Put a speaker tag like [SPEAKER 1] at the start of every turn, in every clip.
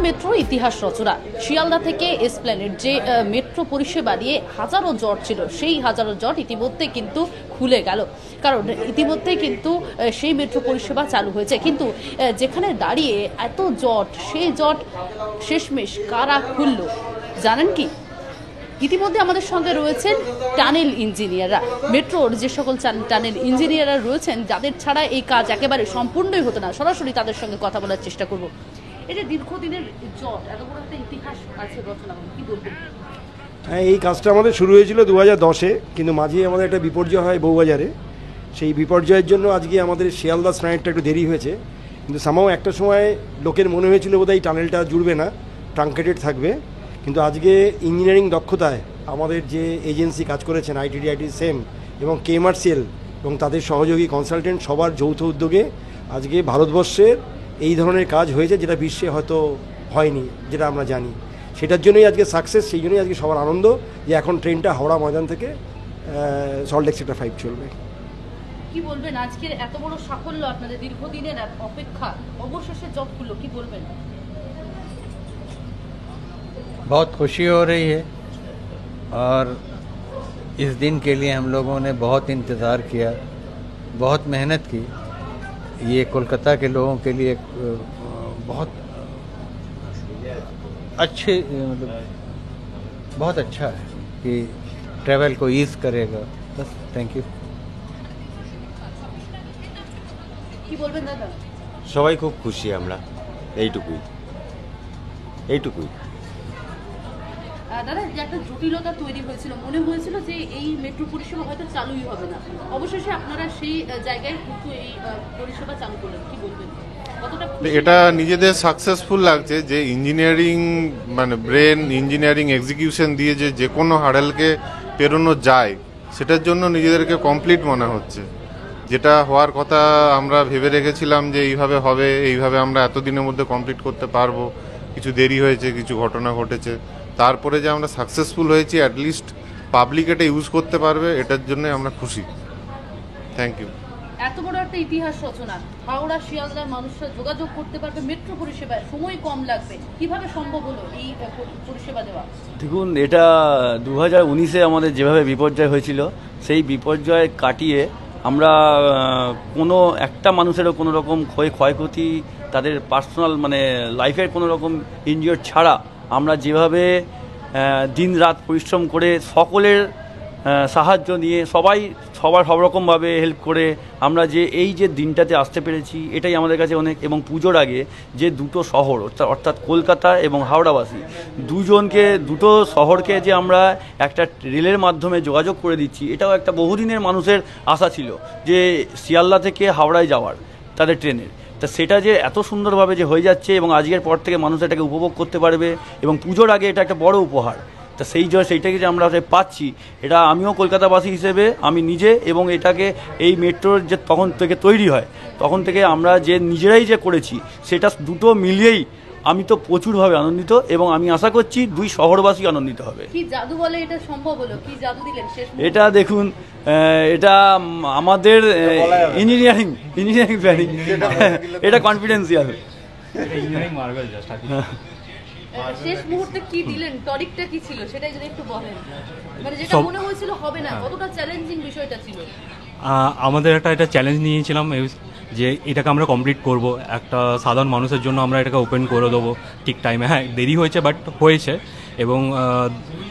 [SPEAKER 1] Metro ইতিহাস রচনা। শিয়ালদা থেকে Esplanade যে মেট্রো পরিষেবা নিয়ে হাজারো জট ছিল, সেই হাজারো জট ইতিমধ্যে কিন্তু খুলে গেল, কারণ ইতিমধ্যে কিন্তু সেই মেট্রো পরিষেবা চালু হয়েছে। কিন্তু যেখানে দাঁড়িয়ে এত জট, সেই জট শেষমেশ কারা খুলল জানেন কি? ইতিমধ্যে আমাদের সঙ্গে রয়েছেন টানেল ইঞ্জিনিয়াররা, মেট্রোর যে সকল টানেল ইঞ্জিনিয়াররা রয়েছেন, যাদের ছাড়া এই কাজ একেবারে সম্পূর্ণই হতো না। সরাসরি তাদের সঙ্গে কথা বলার চেষ্টা করব। এটা দীর্ঘদিনের জট, এত বড় একটা ইতিহাস আছে রচনা, কি বলবেন?
[SPEAKER 2] হ্যাঁ, এই কাজটা আমাদের শুরু হয়েছিল 2010-এ, কিন্তু মাঝে আমাদের একটা বিপর্যয় হয় বউবাজারে। সেই বিপর্যয়ের জন্য আজকে আমাদের শিয়ালদা স্নাইডটা একটু দেরি হয়েছে, কিন্তু সামাও একটা সময় লোকের মনে হয়েছিল বোধহয় এই টানেলটা জুড়বে না, ট্রাঙ্কেটেড থাকবে। কিন্তু আজকে ইঞ্জিনিয়ারিং দক্ষতায় আমাদের যে এজেন্সি কাজ করেছেন, আইটিডি সেম এবং কেএমআরসিএল এবং তাদের সহযোগী কনসালটেন্ট, সবার যৌথ উদ্যোগে আজকে ভারতবর্ষের এই ধরনের কাজ হয়েছে, যেটা বিশ্বে হয়তো হয়নি, যেটা আমরা জানি। সেটার জন্যই আজকে সাকসেস, সেই জন্যই আজকে সবার আনন্দ যে এখন ট্রেনটা হাওড়া ময়দান থেকে সল্টলেক সেক্টর 5 চলবে।
[SPEAKER 1] কি বলবেন আজকের এত বড় সাফল্য, আপনাদের দীর্ঘদিনের অপেক্ষা অবশেষে জট খুললো, কি বলবেন?
[SPEAKER 3] बहुत खुशी हो रही है और इस दिन के लिए हम लोगों ने बहुत इंतज़ार किया, बहुत मेहनत की। ये कोलकाता के लोगों के लिए एक बहुत अच्छे मतलब बहुत अच्छा है कि ट्रैवल को ईज़ करेगा। बस थैंक यू।
[SPEAKER 1] কি বলবেন দাদা?
[SPEAKER 4] সবাই খুব খুশি আমরা, এইটুকুই।
[SPEAKER 1] দাদা, যে একটা জটিলতা তৈরি হয়েছিল, মনে হয়েছিল যে এই মেট্রো পরিষেবা হয়তো চালুই হবে না, অবশেষে আপনারা সেই জায়গায় কিন্তু এই পরিষেবা চালু করলেন, কি বলবেন?
[SPEAKER 5] এটা নিজেদের সাকসেসফুল লাগছে যে ইঞ্জিনিয়ারিং মানে ব্রেন ইঞ্জিনিয়ারিং এক্সিকিউশন দিয়ে যে কোনো হার্ডেলকে পেরোনো যায়, সেটার জন্য নিজেদেরকে কমপ্লিট মনে হচ্ছে। যেটা হওয়ার কথা আমরা ভেবে রেখেছিলাম যে এইভাবে হবে, এইভাবে আমরা এতদিনের মধ্যে কমপ্লিট করতে পারবো, কিছু দেরি হয়েছে, কিছু ঘটনা ঘটেছে, তারপরে যে আমরা সাকসেসফুল হয়েছি, অ্যাটলিস্ট পাবলিক এটা ইউজ করতে পারবে, এটার জন্য আমরা খুশি। Thank you.
[SPEAKER 1] এত বড় একটা ইতিহাস রচনা, হাওড়া শিয়ালদার মানুষরা যোগাযোগ করতে পারবে মেট্রো পরিষেবায়, সময় কম লাগবে, কিভাবে সম্ভব হলো এই পরিষেবা দেওয়া?
[SPEAKER 6] দেখুন, এটা 2019-এ আমাদের যেভাবে বিপর্যয় হয়েছিল, সেই বিপর্যয় কাটিয়ে আমরা কোনো একটা মানুষেরও কোনো রকম ক্ষয়ক্ষতি, তাদের পার্সোনাল মানে লাইফের কোনো রকম ইনজিওর ছাড়া আমরা যেভাবে দিন রাত পরিশ্রম করে সকলের সাহায্য নিয়ে সবার সব রকমভাবে হেল্প করে আমরা যে এই যে দিনটাতে আসতে পেরেছি, এটাই আমাদের কাছে অনেক। এবং পুজোর আগে যে দুটো শহর অর্থাৎ কলকাতা এবং হাওড়াবাসী দুটো শহরকে যে আমরা একটা রেলের মাধ্যমে যোগাযোগ করে দিচ্ছি, এটাও একটা বহুদিনের মানুষের আশা ছিল যে শিয়ালদা থেকে হাওড়ায় যাওয়ার তাদের ট্রেনের, তা সেটা যে এত সুন্দরভাবে যে হয়ে যাচ্ছে এবং আজকের পর থেকে মানুষ এটাকে উপভোগ করতে পারবে এবং পুজোর আগে এটা একটা বড় উপহার। তা সেইটাকে যে আমরা পাচ্ছি, এটা আমিও কলকাতাবাসী হিসেবে আমি নিজে, এবং এটাকে এই মেট্রোর যে তখন থেকে তৈরি হয় তখন থেকে আমরা যে নিজেরাই যে করেছি, সেটা দুটো মিলিয়েই আমি তো প্রচুরভাবে আনন্দিত এবং আমি আশা করছি দুই শহরবাসী আনন্দিত হবে।
[SPEAKER 1] কি জাদু বলে এটা সম্ভব হলো? কি জাদু দিলেন শেষ?
[SPEAKER 6] এটা দেখুন, এটা আমাদের ইঞ্জিনিয়ারিং প্ল্যানিং, এটা কনফিডেন্সিয়াল।
[SPEAKER 1] শেষ মুহূর্তে কি দিলেন, টরিকটা কি ছিল সেটাই যদি একটু বলেন, মানে যেটা মনে হয়েছিল হবে না, কতটা চ্যালেঞ্জিং বিষয়টা ছিল?
[SPEAKER 7] আমাদের এটা চ্যালেঞ্জ নিয়েছিলাম যে এটাকে আমরা কমপ্লিট করব, একটা সাধারণ মানুষের জন্য আমরা এটাকে ওপেন করে দেবো ঠিক টাইমে। হ্যাঁ, দেরি হয়েছে, বাট হয়েছে। এবং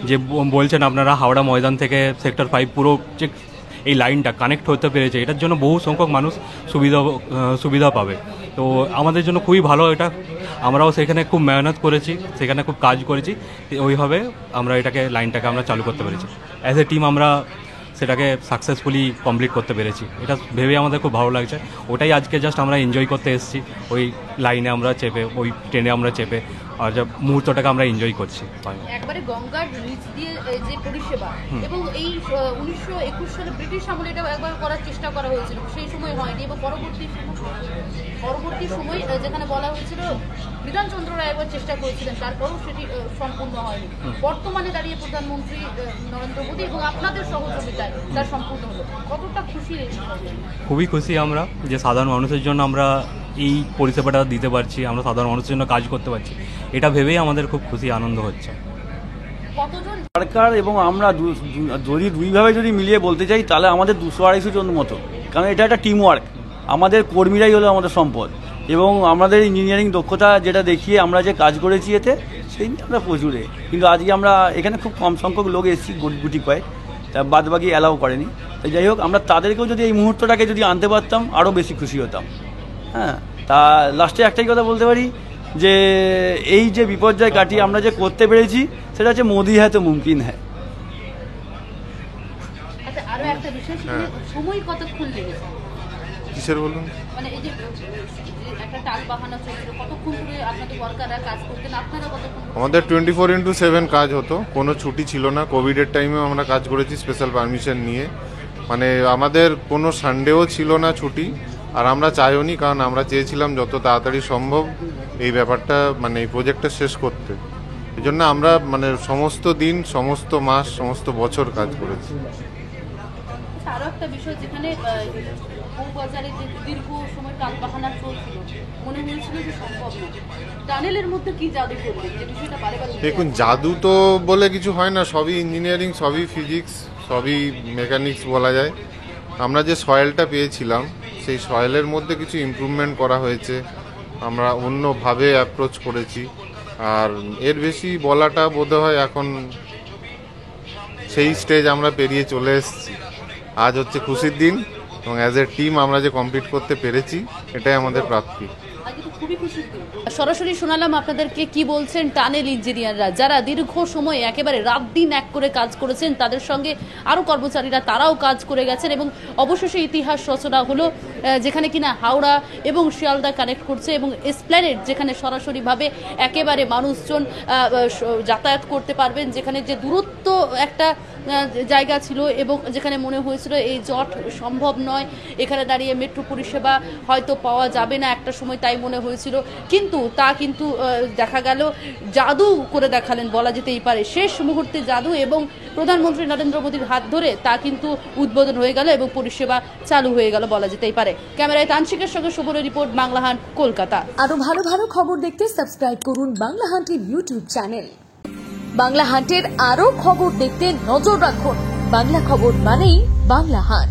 [SPEAKER 7] যে বলছেন আপনারা, হাওড়া ময়দান থেকে সেক্টর 5 পুরো যে এই লাইনটা কানেক্ট হতে পেরেছে, এটার জন্য বহু সংখ্যক মানুষ সুবিধা পাবে। তো আমাদের জন্য খুবই ভালো এটা। আমরাও সেখানে খুব মেহনত করেছি, সেখানে খুব কাজ করেছি, ওইভাবে আমরা লাইনটাকে আমরা চালু করতে পেরেছি। অ্যাজ এ টিম আমরা সেটাকে সাকসেসফুলি কমপ্লিট করতে পেরেছি, এটা ভেবে আমাদের খুব ভালো লাগছে। ওটাই আজকে জাস্ট আমরা এনজয় করতে এসেছি, ওই লাইনে আমরা চেপে, ওই ট্রেনে আমরা চেপে, আর যে মুহূর্তটাকে আমরা এনজয় করছি।
[SPEAKER 1] একবারে গঙ্গার নিচ দিয়ে যে পরিষেবা, এবং এই 1921 সালে ব্রিটিশ আমলে এটা একবার করার চেষ্টা করা হয়েছিল, সেই সময় হয়নি, এবং পরবর্তী সময় যেখানে বলা হয়েছিল বিধানচন্দ্র রায় একবার চেষ্টা করেছিলেন, তারপরও সেটি সম্পূর্ণ হয়নি। বর্তমানে দাঁড়িয়ে প্রধানমন্ত্রী নরেন্দ্র মোদী এবং আপনাদের সহযোগিতায় তার সম্পূর্ণ হলো, কতটা খুশি?
[SPEAKER 7] খুবই খুশি আমরা যে সাধারণ মানুষের জন্য আমরা এই পরিষেবাটা দিতে পারছি, আমরা সাধারণ মানুষের জন্য কাজ করতে পারছি, এটা ভেবেই আমাদের খুব খুশি আনন্দ হচ্ছে।
[SPEAKER 6] সরকার এবং আমরা যদি দুইভাবে যদি মিলিয়ে বলতে চাই তাহলে আমাদের 200-250 জন মতো, কারণ এটা একটা টিম ওয়ার্ক। আমাদের কর্মীরাই হলো আমাদের সম্পদ, এবং আমাদের ইঞ্জিনিয়ারিং দক্ষতা যেটা দেখিয়ে আমরা যে কাজ করেছি এতে সেই নিয়ে আমরা প্রচুরে। কিন্তু আজকে আমরা এখানে খুব কম সংখ্যক লোক এসেছি, গুটি কয়েক, তা বাদবাকি অ্যালাউ করেনি। তাই যাই হোক, আমরা তাদেরকেও যদি এই মুহূর্তটাকে যদি আনতে পারতাম আরও বেশি খুশি হতাম। হ্যাঁ, তা লাস্টে একটাই কথা বলতে পারি যে এই যে বিপর্যয় কাটিয়ে আমরা যে করতে পেরেছি সেটা হচ্ছে মোদি হ্যাঁ তো মুমকিন হ্যাঁ।
[SPEAKER 1] আচ্ছা, আরো একটা বিষয়, সময় কতক্ষণ লেগেছে?
[SPEAKER 5] কিসের বলুন?
[SPEAKER 1] মানে এই যে একটা টাল বাহানা চলছিল, কতক্ষণ ধরে আপনাদের ওয়ার্কাররা কাজ করতেন, আপনারা কতক্ষণ?
[SPEAKER 5] আমাদের 24/7 কাজ হতো, কোনো ছুটি ছিল না। কোভিডের টাইমেও আমরা কাজ করেছি স্পেশাল পারমিশন নিয়ে, মানে আমাদের কোনো সানডেও ছিল না ছুটি। আর আমরা চাইও নি, কারণ আমরা চেয়েছিলাম যত তাড়াতাড়ি সম্ভব এই ব্যাপারটা, মানে এই প্রজেক্টটা শেষ করতে। এই জন্য আমরা মানে সমস্ত দিন, সমস্ত মাস, সমস্ত বছর কাজ করেছি।
[SPEAKER 1] আরো একটা বিষয়, যেখানে বউবাজারে যে দীর্ঘ সময় টালবাহানা চলছিল, মনে হয়েছিল যে সম্ভব না, টানেলের মধ্যে কি জাদু করলেন, যে বিষয়টা বারবার
[SPEAKER 5] দেখুন, জাদু তো বলে কিছু হয় না, সবই ইঞ্জিনিয়ারিং, সবই ফিজিক্স, সবই মেকানিক্স বলা যায়। আমরা যে সয়েলটা পেয়েছিলাম সেই সয়েলের মধ্যে কিছু ইমপ্রুভমেন্ট করা হয়েছে, আমরা অন্যভাবে অ্যাপ্রোচ করেছি। আর এর বেশি বলাটা বোধহয় এখন সেই স্টেজ আমরা পেরিয়ে চলে এসেছি। আজ হচ্ছে খুশির দিন, এবং অ্যাজ এ টিম আমরা যে কমপ্লিট করতে পেরেছি এটাই আমাদের প্রাপ্তি।
[SPEAKER 1] সরাসরি শোনালাম আপনাদেরকে কি বলছেন টানেল ইঞ্জিনিয়াররা, যারা দীর্ঘ সময় একেবারে রাত দিন এক করে কাজ করেছেন। তাদের সঙ্গে আরো কর্মচারীরা তারাও কাজ করে গেছেন, এবং অবশেষে ইতিহাস রচনা হলো, যেখানে কিনা হাওড়া এবং শিয়ালদা কানেক্ট করছে, এবং এসপ্ল্যানেড যেখানে সরাসরিভাবে একেবারে মানুষজন যাতায়াত করতে পারবেন, যেখানে যে দূরত্ব একটা জায়গা ছিল এবং যেখানে মনে হয়েছিল এই জট সম্ভব নয়, এখানে দাঁড়িয়ে মেট্রো পরিষেবা হয়তো পাওয়া যাবে না একটা সময়, তাই মনে হয়েছিল। কিন্তু তা কিন্তু দেখা গেল জাদু করে দেখালেন বলা যেতেই পারে, শেষ মুহূর্তে জাদু, এবং প্রধানমন্ত্রী নরেন্দ্র মোদীর হাত ধরে তা কিন্তু উদ্বোধন হয়ে গেল এবং পরিষেবা চালু হয়ে গেল বলা যেতেই পারে। ক্যামেরায় তানসিকের সঙ্গে শুভর রিপোর্ট, বাংলাহাট, কলকাতা।
[SPEAKER 8] আরো ভালো ভালো খবর দেখতে সাবস্ক্রাইব করুন বাংলাহাটের ইউটিউব চ্যানেল। বাংলাহাটের আরো খবর দেখতে নজর রাখুন। বাংলা খবর মানেই বাংলাহাট।